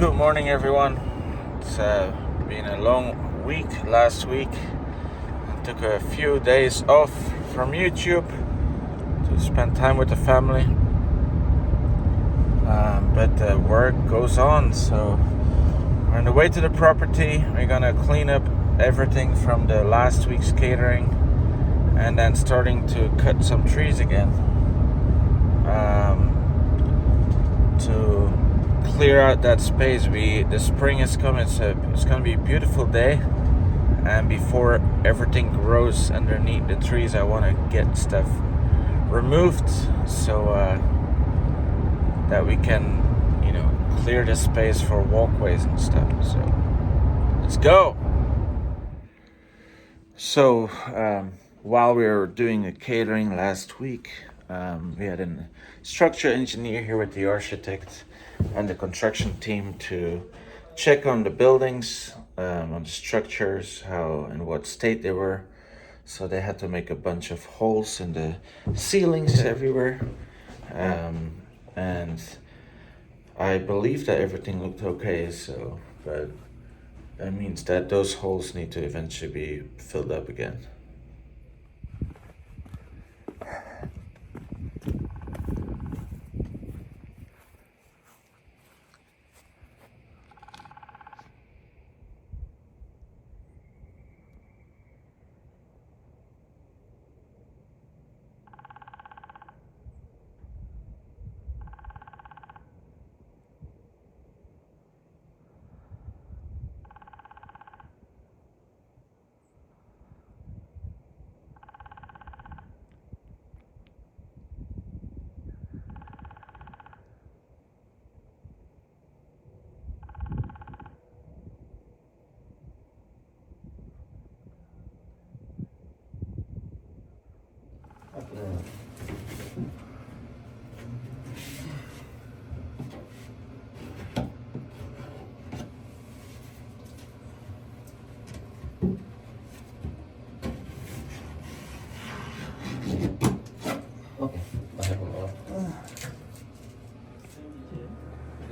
Good morning, everyone. It's been a long week last week. I took a few days off from YouTube to spend time with the family. But the work goes on, so we're on the way to the property. We're gonna clean up everything from the last week's catering and then starting to cut some trees again. To clear out that space. The spring is coming. It's gonna be a beautiful day, and before everything grows underneath the trees, I want to get stuff removed so that we can, clear the space for walkways and stuff. So let's go. So while we were doing the catering last week, we had a structural engineer here with the architect and the construction team to check on the buildings, on the structures, how and what state they were. So they had to make a bunch of holes in the ceilings everywhere. And I believe that everything looked okay, but that means that those holes need to eventually be filled up again.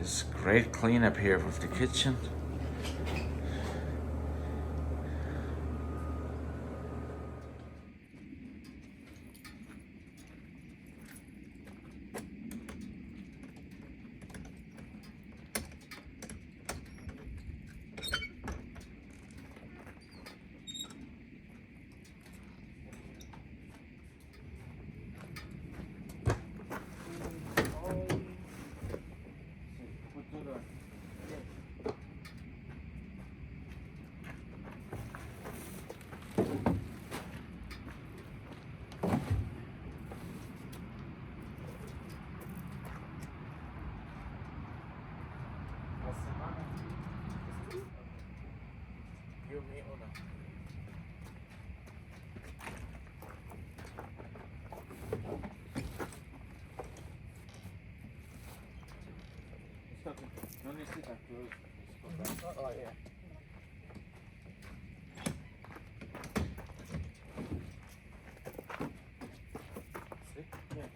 It's great cleanup here with the kitchen. No necesitas close. Oh, yeah. See? Yeah.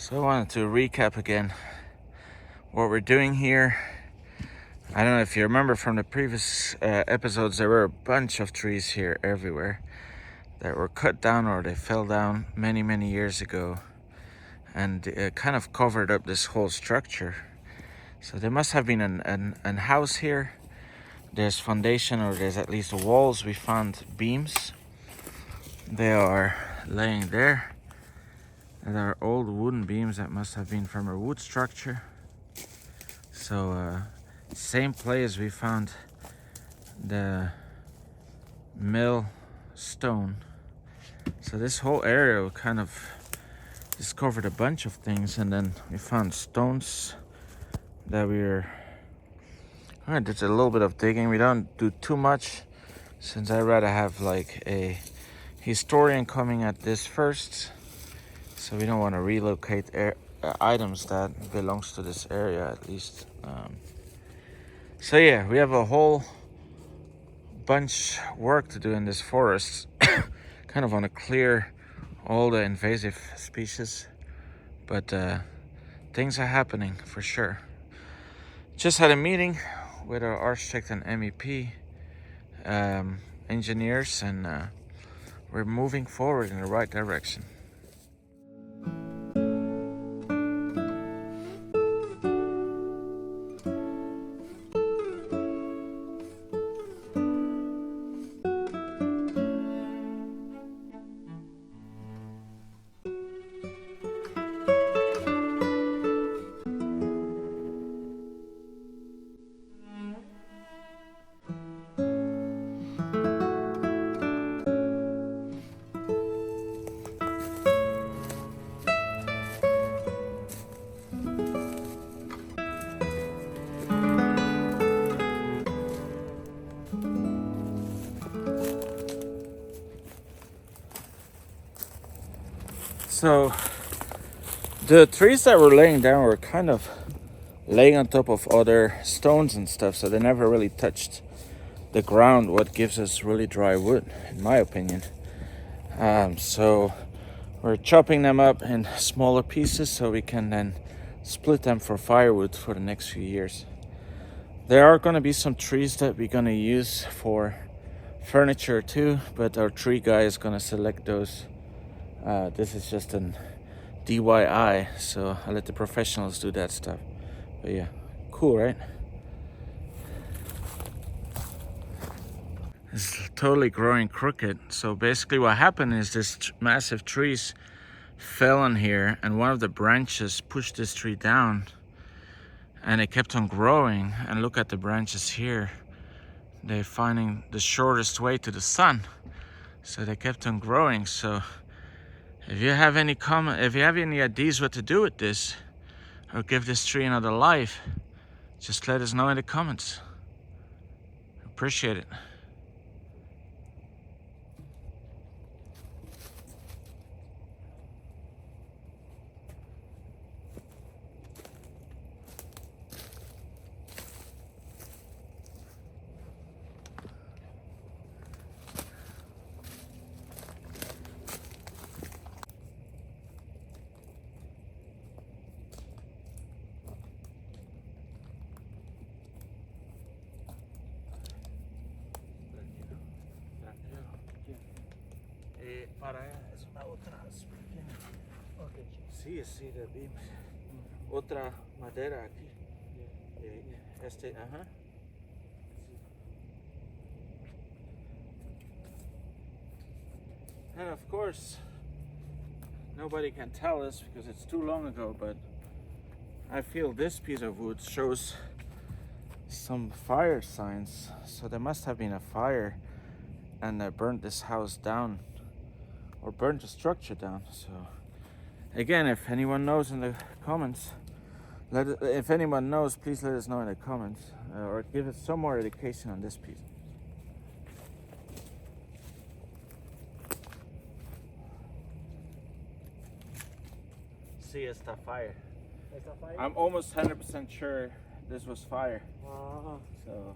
So I wanted to recap again what we're doing here. I don't know if you remember from the previous episodes, there were a bunch of trees here everywhere that were cut down or they fell down many years ago, and kind of covered up this whole structure. So there must have been an house here. There's foundation, or there's at least walls. We found beams. They are laying there. And there are old wooden beams that must have been from a wood structure. So same place we found the mill stone. So this whole area kind of discovered a bunch of things, and then we found stones that we were... I did a little bit of digging. We don't do too much, since I'd rather have like a historian coming at this first. So we don't want to relocate items that belongs to this area, at least. So yeah, we have a whole bunch work to do in this forest. Kind of want to clear all the invasive species, but things are happening for sure. Just had a meeting with our architect and MEP engineers, and we're moving forward in the right direction. So the trees that were laying down were kind of laying on top of other stones and stuff, so they never really touched the ground, what gives us really dry wood, in my opinion. So we're chopping them up in smaller pieces so we can then split them for firewood for the next few years. There are going to be some trees that we're going to use for furniture too, but our tree guy is going to select those. This is just an DIY, so I let the professionals do that stuff. But yeah, cool, right? It's totally growing crooked. So basically what happened is this massive trees fell on here, and one of the branches pushed this tree down, and it kept on growing. And look at the branches here. They're finding the shortest way to the sun. So they kept on growing. So if you have any ideas what to do with this, or give this tree another life, just let us know in the comments. Appreciate it. Para es una otra. Okay. Sí, sí, the beams. Otra madera aquí. Ajá. And of course, nobody can tell us because it's too long ago, but I feel this piece of wood shows some fire signs. So there must have been a fire, and they burned this house down, or burnt the structure down. So again, if anyone knows in the comments, if anyone knows, please let us know in the comments, or give us some more education on this piece. See, it's the fire. It's a fire? I'm almost 100% sure this was fire. So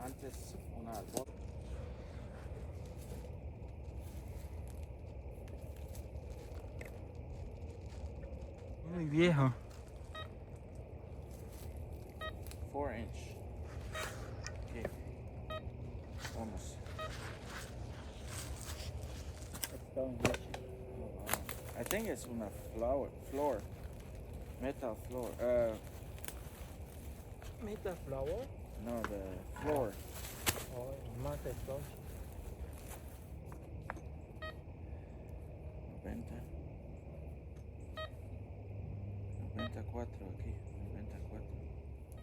Antes una Muy viejo. 4-inch. Okay. Almost. I think it's una floor. Metal floor. Metal flower. No, the floor. Oh, más entonces. 94 aquí. 94.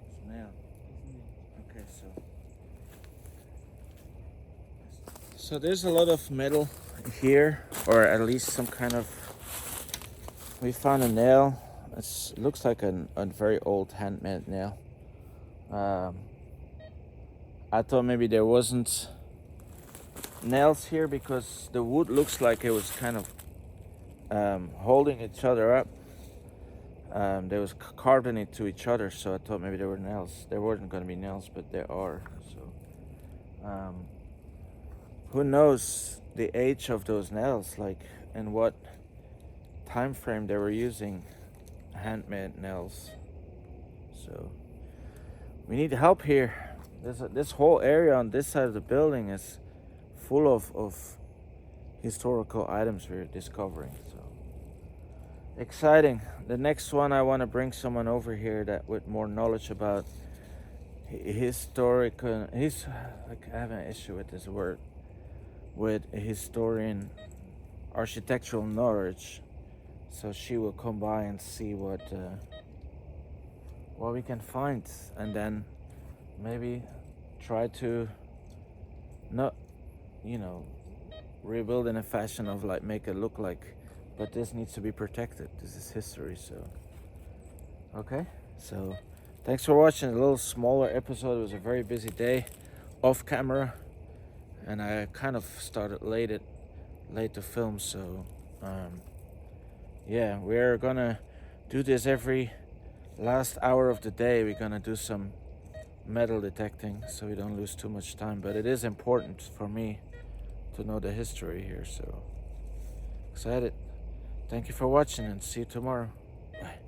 It's nail. Okay, so there's a lot of metal here, or at least some kind of. We found a nail. It looks like a very old handmade nail. I thought maybe there wasn't nails here because the wood looks like it was kind of holding each other up. They was carved into each other, so I thought maybe there were nails. There weren't going to be nails, but there are. So, who knows the age of those nails, like, and what time frame they were using handmade nails. So we need help here. This whole area on this side of the building is full of historical items we're discovering. So exciting. The next one, I want to bring someone over here that with more knowledge about historic. I have an issue with this word. With historian architectural knowledge. So she will come by and see what we can find, and then maybe try to not, rebuild in a fashion of like make it look like, but this needs to be protected. This is history. So okay, so thanks for watching a little smaller episode. It was a very busy day off camera, and I kind of started late to film. So yeah, we're gonna do this every last hour of the day. We're gonna do some metal detecting so we don't lose too much time, but it is important for me to know the history here. So excited. Thank you for watching, and see you tomorrow. Bye.